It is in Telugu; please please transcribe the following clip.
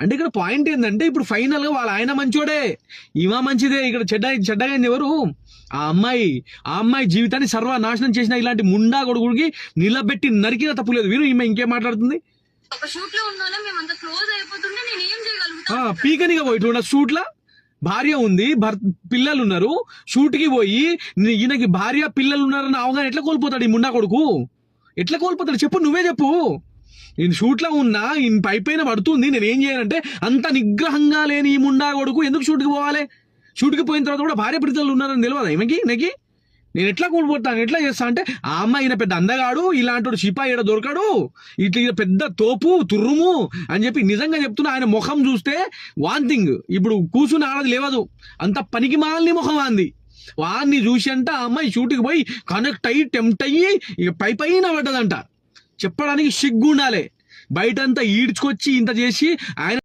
అంటే ఇక్కడ పాయింట్ ఏంటంటే ఇప్పుడు ఫైనల్ గా వాళ్ళ ఆయన మంచోడే, ఈమె మంచిదే. ఇక్కడ చెడ్డగా ఎవరు? ఆ అమ్మాయి జీవితాన్ని సర్వనాశనం చేసిన ఇలాంటి ముండా కొడుకుడికి నిలబెట్టి నరికిన తప్పులేదు. వీరు ఈమె ఇంకేం మాట్లాడుతుంది? ఒక షూట్ లో ఉన్న వాళ్ళం మేమంతా క్లోజ్ అయిపోతుంటే నేను ఏం చేయగలుగుతా? పీకనిగా పోయి షూట్ లా భార్య ఉంది, పిల్లలు ఉన్నారు, షూట్ కి పోయి ఈయనకి భార్య పిల్లలు ఉన్నారని అవగానే ఎట్లా కోల్పోతాడు ఈ ముండా కొడుకు? ఎట్లా కోల్పోతాడు చెప్పు, నువ్వే చెప్పు. నేను షూట్ లో ఉన్నా, పైపైన పడుతుంది, నేనేం చేయాలంటే అంత నిగ్రహంగా లేని ఈ ముండా కొడుకు ఎందుకు షూట్కి పోవాలి? షూట్కి పోయిన తర్వాత కూడా భార్య పిల్లలు ఉన్నారని తెలియదా ఈమెకి? నేను ఎట్లా కోల్పోతాను, ఎట్లా చేస్తా అంటే ఆ అమ్మాయి ఈయన పెద్ద అందగాడు, ఇలాంటి సిపాయి ఈడ దొరకడు, ఇట్లా పెద్ద తోపు తుర్రుము అని చెప్పి నిజంగా చెప్తున్నా. ఆయన ముఖం చూస్తే వాంతింగ్, ఇప్పుడు కూర్చుని ఆడది లేవదు, అంత పనికి మాలని ముఖం అంది. వాడిని చూసి అంట ఆ అమ్మాయి షూట్కి పోయి కనెక్ట్ అయ్యి టెంప్ట్ అయ్యి ఇక పైన పడ్డదంట. చెప్పడానికి సిగ్గు ఉండాలి. బయటంతా ఈడ్చుకొచ్చి ఇంత చేసి ఆయన